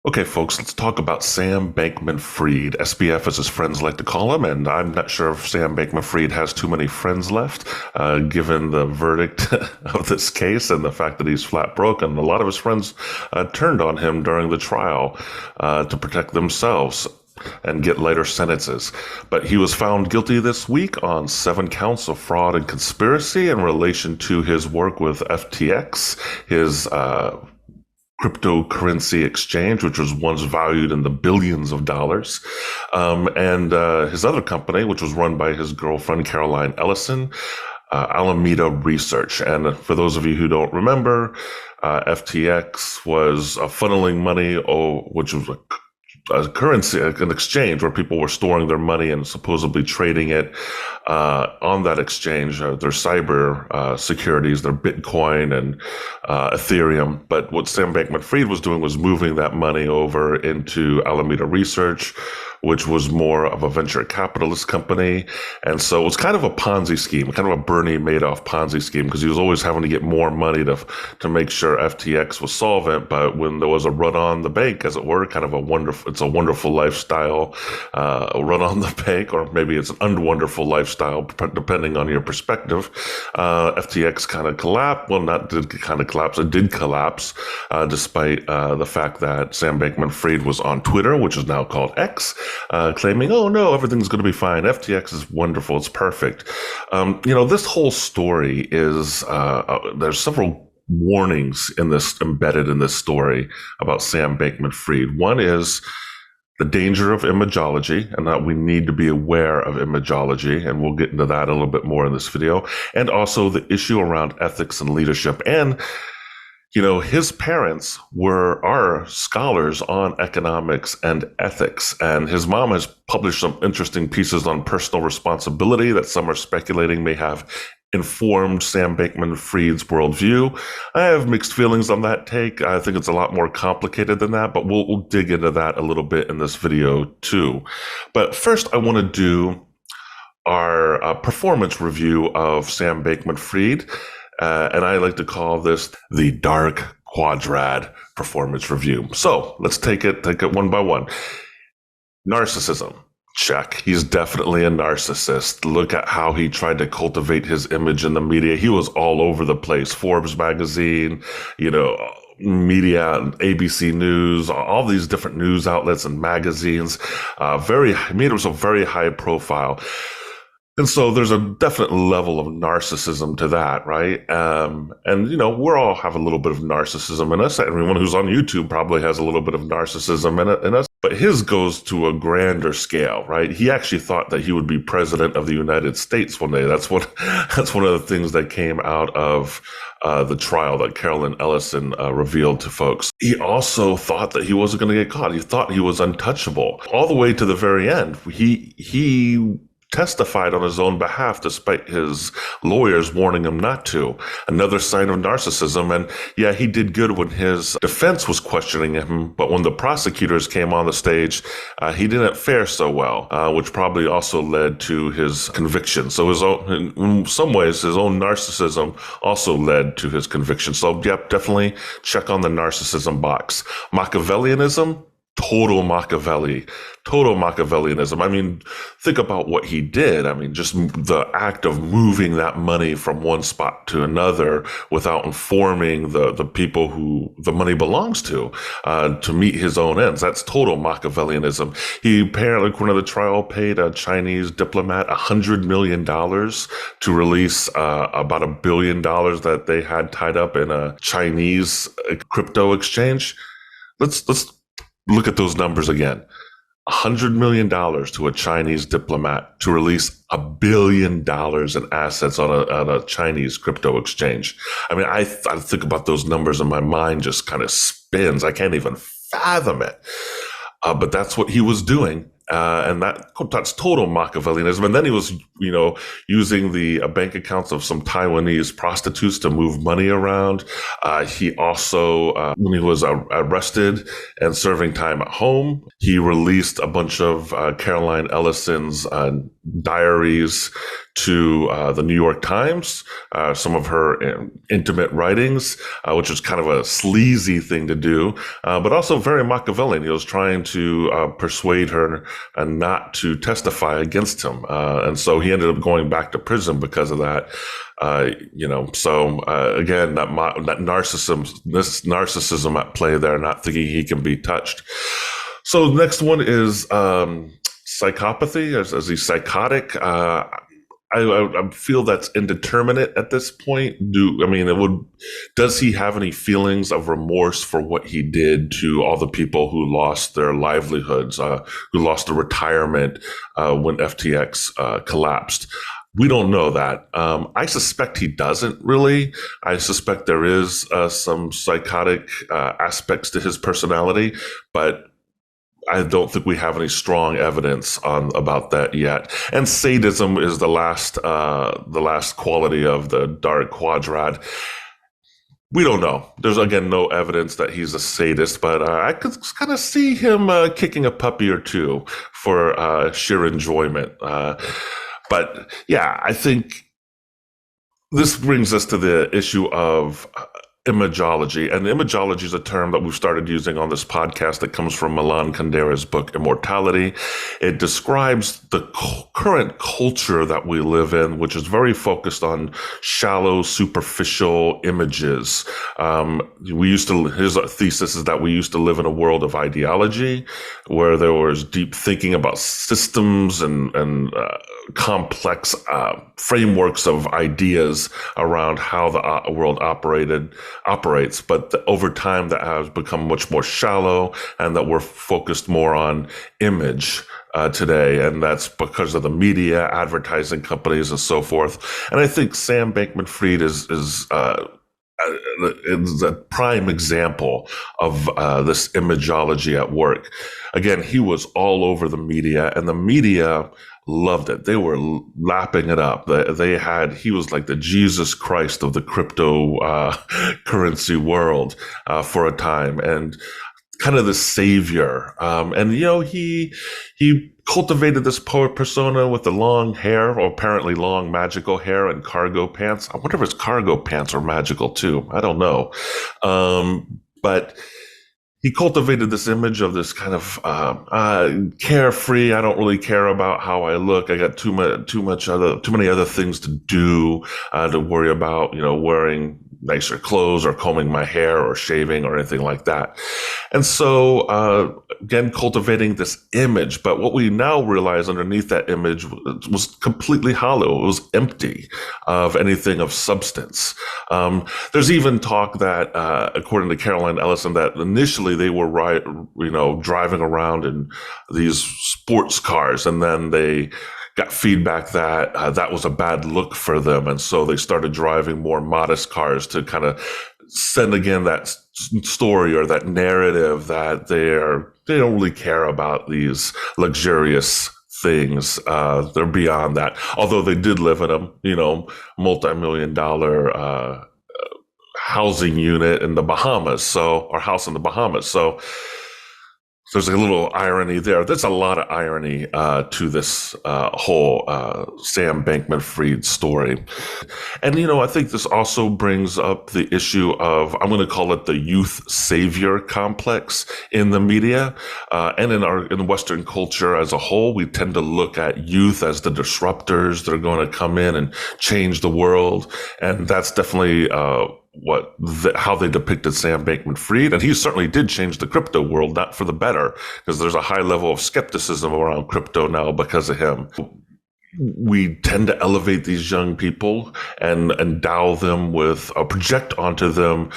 Okay, folks, let's talk about Sam Bankman-Fried, SBF as his friends like to call him, and I'm not sure if Sam Bankman-Fried has too many friends left, given the verdict of this case and the fact that he's flat broke, and a lot of his friends turned on him during the trial to protect themselves and get lighter sentences. But he was found guilty this week on 7 counts of fraud and conspiracy in relation to his work with FTX, his cryptocurrency exchange, which was once valued in the billions of dollars, and his other company, which was run by his girlfriend, Caroline Ellison, Alameda Research. And for those of you who don't remember, FTX was funneling money, which was a currency, an exchange where people were storing their money and supposedly trading it on that exchange, their cyber securities, their Bitcoin and Ethereum. But what Sam Bankman-Fried was doing was moving that money over into Alameda Research, which was more of a venture capitalist company. And so it was kind of a Ponzi scheme, kind of a Bernie Madoff Ponzi scheme, because he was always having to get more money to make sure FTX was solvent. But when there was a run on the bank, as it were, kind of it's a wonderful lifestyle, run on the bank, or maybe it's an unwonderful lifestyle, depending on your perspective. FTX kind of collapsed. Well, not did kind of collapse. It did collapse, despite the fact that Sam Bankman-Fried was on Twitter, which is now called X, claiming, oh no, everything's going to be fine. FTX is wonderful. It's perfect. This whole story is, there's several warnings embedded in this story about Sam Bankman-Fried. One is the danger of Imagology, and that we need to be aware of Imagology, and we'll get into that a little bit more in this video, and also the issue around ethics and leadership. And his parents are scholars on economics and ethics, and his mom has published some interesting pieces on personal responsibility that some are speculating may have informed Sam Bankman-Fried's worldview. I have mixed feelings on that take. I think it's a lot more complicated than that, but we'll dig into that a little bit in this video too. But first, I want to do our performance review of Sam Bankman-Fried. And I like to call this the dark quadrant performance review. So let's take it one by one. Narcissism. Check. He's definitely a narcissist. Look at how he tried to cultivate his image in the media. He was all over the place. Forbes magazine, media, ABC News, all these different news outlets and magazines. He made himself very high profile. And so there's a definite level of narcissism to that, right? We all have a little bit of narcissism in us. Everyone who's on YouTube probably has a little bit of narcissism in us. But his goes to a grander scale, right? He actually thought that he would be president of the United States one day. That's one of the things that came out of the trial that Caroline Ellison revealed to folks. He also thought that he wasn't going to get caught. He thought he was untouchable. All the way to the very end, he testified on his own behalf despite his lawyers warning him not to. Another sign of narcissism. And yeah, he did good when his defense was questioning him, but when the prosecutors came on the stage, he didn't fare so well, which probably also led to his conviction. So in some ways, his own narcissism also led to his conviction. So yep, definitely check on the narcissism box. Machiavellianism. Total Machiavellianism. I mean, think about what he did. I mean, just the act of moving that money from one spot to another without informing the people who the money belongs to meet his own ends. That's total Machiavellianism. He apparently, according to the trial, paid a Chinese diplomat $100 million to release about $1 billion that they had tied up in a Chinese crypto exchange. Let's look at those numbers again. $100 million to a Chinese diplomat to release $1 billion in assets on a Chinese crypto exchange. I mean, I think about those numbers and my mind just kind of spins. I can't even fathom it. But that's what he was doing. And that's total Machiavellianism. And then he was, using the bank accounts of some Taiwanese prostitutes to move money around. He also, when he was arrested and serving time at home, he released a bunch of Caroline Ellison's diaries to the New York Times, some of her intimate writings, which was kind of a sleazy thing to do, but also very Machiavellian. He was trying to persuade her not to testify against him. And so he ended up going back to prison because of that. Again, that narcissism at play there, not thinking he can be touched. So the next one is psychopathy, as he's psychotic. I feel that's indeterminate at this point. Does he have any feelings of remorse for what he did to all the people who lost their livelihoods, who lost their retirement when FTX collapsed? We don't know that. I suspect he doesn't really. I suspect there is some psychotic aspects to his personality, but I don't think we have any strong evidence about that yet. And sadism is the last quality of the dark quadrant. We don't know. There's, again, no evidence that he's a sadist, but I could kind of see him kicking a puppy or two for sheer enjoyment. But yeah, I think this brings us to the issue of Imagology. And Imagology is a term that we've started using on this podcast that comes from Milan Kundera's book, Immortality. It describes the current culture that we live in, which is very focused on shallow, superficial images. His thesis is that we used to live in a world of ideology where there was deep thinking about systems and complex frameworks of ideas around how the world operates, but over time that has become much more shallow, and that we're focused more on image today, and that's because of the media, advertising companies, and so forth. And I think Sam Bankman-Fried is a prime example of this Imagology at work. Again, he was all over the media, and the media loved it. They were lapping it up. He was like the Jesus Christ of the crypto currency world for a time, and kind of the savior. He cultivated this persona with the long hair, or apparently long magical hair, and cargo pants. I wonder if his cargo pants are magical too. I don't know. But he cultivated this image of this kind of carefree. I don't really care about how I look. I got too many other things to do to worry about, wearing nicer clothes or combing my hair or shaving or anything like that. And so, again, cultivating this image. But what we now realize underneath that image was completely hollow. It was empty of anything of substance. There's even talk that, according to Caroline Ellison, that initially they were driving around in these sports cars, and then they got feedback that that was a bad look for them, and so they started driving more modest cars to kind of send again that story or that narrative that they don't really care about these luxurious things. They're beyond that. Although they did live in a multi-million-dollar housing unit in the Bahamas, or house in the Bahamas. So there's a little irony there. There's a lot of irony to this whole Sam Bankman-Fried story. And, I think this also brings up the issue of, I'm going to call it the youth savior complex in the media. And in Western culture as a whole, we tend to look at youth as the disruptors that are going to come in and change the world. And that's definitely how they depicted Sam Bankman-Fried. And he certainly did change the crypto world, not for the better, because there's a high level of skepticism around crypto now because of him. We tend to elevate these young people and endow them with, project onto them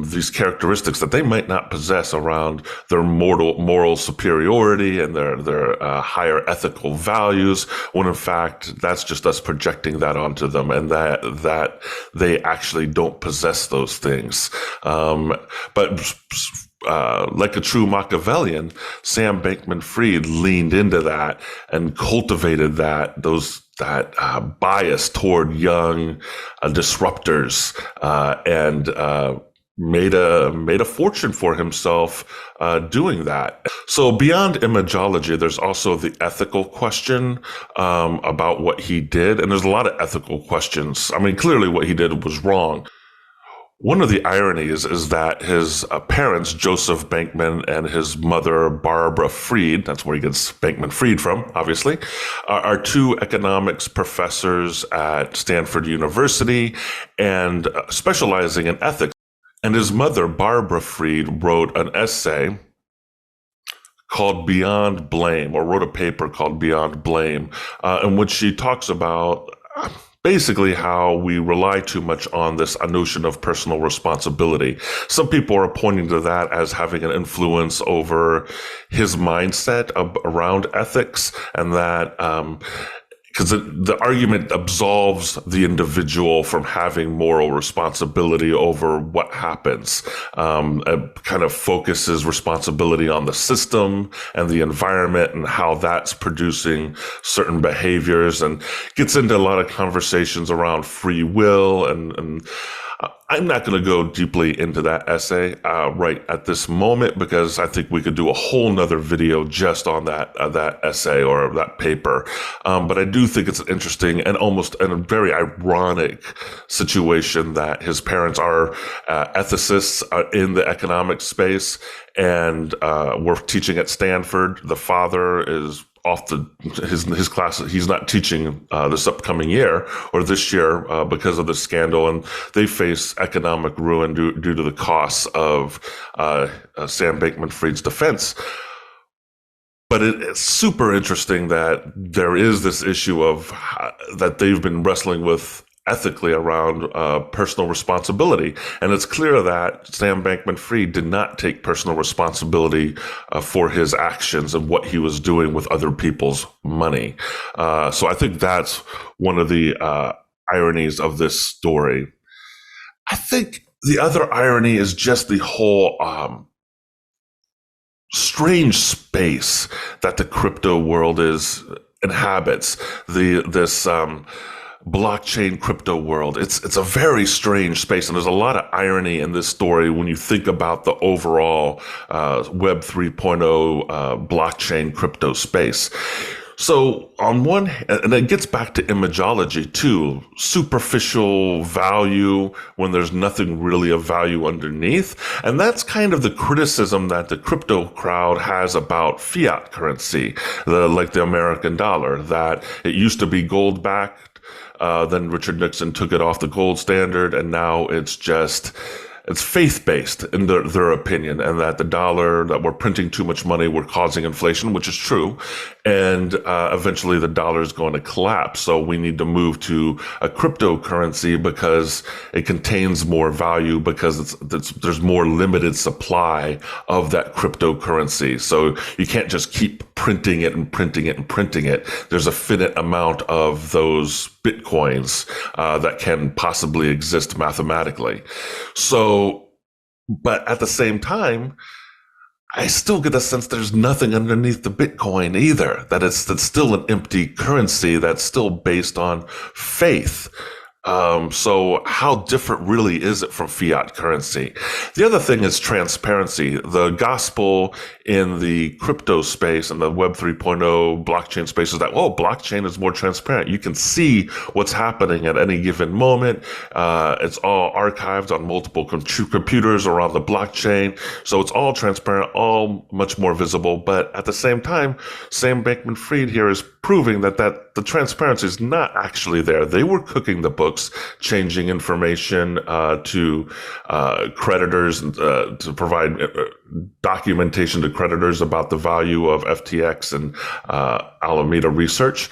these characteristics that they might not possess around their moral superiority and their higher ethical values, when in fact that's just us projecting that onto them, and that they actually don't possess those things. But like a true Machiavellian, Sam Bankman-Fried leaned into that and cultivated that bias toward young disruptors and made a fortune for himself doing that. So beyond Imagology, there's also the ethical question about what he did, and there's a lot of ethical questions. I mean, clearly what he did was wrong. One of the ironies is that his parents, Joseph Bankman and his mother, Barbara Fried, that's where he gets Bankman-Fried from, obviously, are two economics professors at Stanford University and specializing in ethics. And his mother, Barbara Fried, wrote an essay called Beyond Blame, or wrote a paper called Beyond Blame, in which she talks about basically how we rely too much on this notion of personal responsibility. Some people are pointing to that as having an influence over his mindset around ethics, and that because the argument absolves the individual from having moral responsibility over what happens. It kind of focuses responsibility on the system and the environment and how that's producing certain behaviors, and gets into a lot of conversations around free will. And I'm not going to go deeply into that essay right at this moment, because I think we could do a whole nother video just on that essay or that paper. But I do think it's an interesting and almost a very ironic situation that his parents are ethicists in the economic space, and we're teaching at Stanford. The father is off his class. He's not teaching this upcoming year or this year because of the scandal, and they face economic ruin due to the costs of Sam Bankman-Fried's defense. But it's super interesting that there is this issue of that they've been wrestling with ethically around personal responsibility. And it's clear that Sam Bankman-Fried did not take personal responsibility for his actions and what he was doing with other people's money. So I think that's one of the ironies of this story. I think the other irony is just the whole strange space that the crypto world inhabits. This blockchain crypto world. It's a very strange space, and there's a lot of irony in this story when you think about the overall Web 3.0 blockchain crypto space. So on one hand, and it gets back to Imagology too, superficial value when there's nothing really of value underneath. And that's kind of the criticism that the crypto crowd has about fiat currency, like the American dollar, that it used to be gold backed. Then Richard Nixon took it off the gold standard, and now it's faith-based in their opinion, and that the dollar, that we're printing too much money, we're causing inflation, which is true. And eventually the dollar is going to collapse. So we need to move to a cryptocurrency because it contains more value, because there's more limited supply of that cryptocurrency. So you can't just keep printing it and printing it and printing it. There's a finite amount of those Bitcoins that can possibly exist mathematically. So, but at the same time, I still get a sense there's nothing underneath the Bitcoin either, that's still an empty currency that's still based on faith. So how different really is it from fiat currency? The other thing is transparency. The gospel in the crypto space and the Web 3.0 blockchain space is that, blockchain is more transparent. You can see what's happening at any given moment. It's all archived on multiple computers around the blockchain. So it's all transparent, all much more visible. But at the same time, Sam Bankman-Fried here is proving that the transparency is not actually there. They were cooking the books, changing information to creditors, to provide documentation to creditors about the value of FTX and Alameda Research.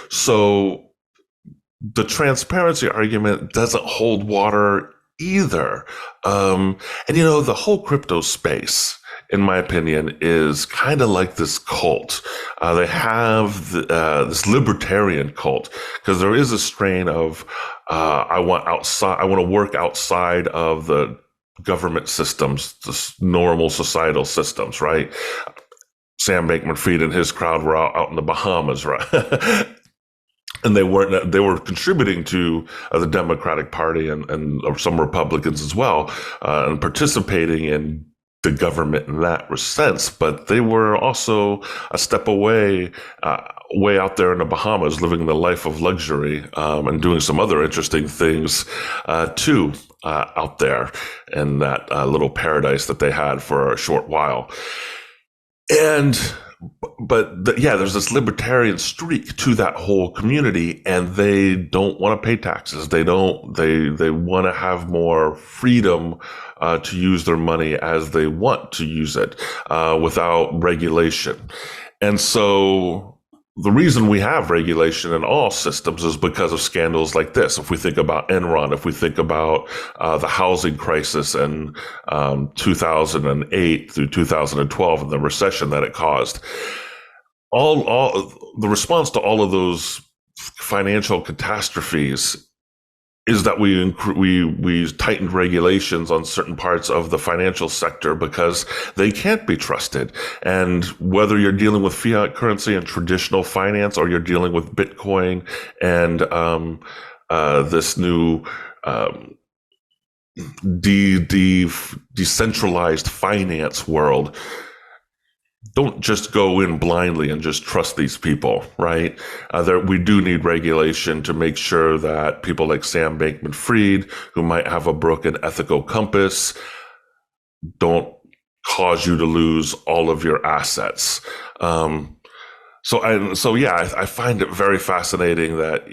So the transparency argument doesn't hold water either. And the whole crypto space, in my opinion, is kind of like this cult. They have this libertarian cult, because there is a strain of I want to work outside of the government systems, the normal societal systems, right? Sam Bankman-Fried and his crowd were out in the Bahamas, right? and they were contributing to the Democratic Party and some Republicans as well, and participating in the government in that sense, but they were also a step away, way out there in the Bahamas, living the life of luxury, and doing some other interesting things, too, out there in that little paradise that they had for a short while. And yeah, there's this libertarian streak to that whole community, and they don't want to pay taxes. They want to have more freedom to use their money as they want to use it, without regulation. And so the reason we have regulation in all systems is because of scandals like this. If we think about Enron, if we think about the housing crisis in 2008 through 2012 and the recession that it caused, all the response to all of those financial catastrophes is that we tightened regulations on certain parts of the financial sector because they can't be trusted. And whether you're dealing with fiat currency and traditional finance, or you're dealing with Bitcoin and this new decentralized finance world, don't just go in blindly and just trust these people, right? We do need regulation to make sure that people like Sam Bankman-Fried, who might have a broken ethical compass, don't cause you to lose all of your assets. I find it very fascinating that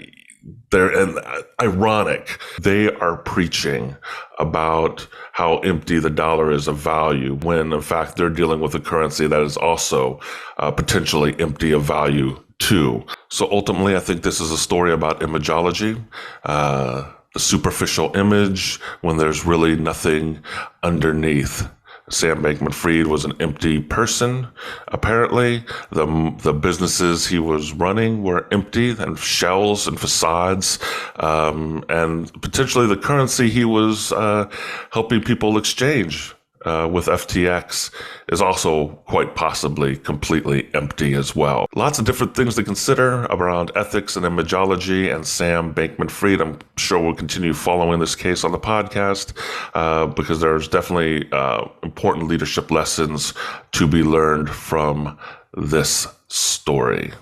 and ironic. They are preaching about how empty the dollar is of value, when in fact they're dealing with a currency that is also potentially empty of value too. So ultimately, I think this is a story about imagology, the superficial image when there's really nothing underneath. Sam Bankman-Fried was an empty person, apparently. The businesses he was running were empty and shells and facades, and potentially the currency he was helping people exchange with FTX is also quite possibly completely empty as well. Lots of different things to consider around ethics and imagology and Sam Bankman-Fried. I'm sure we'll continue following this case on the podcast, because there's definitely important leadership lessons to be learned from this story.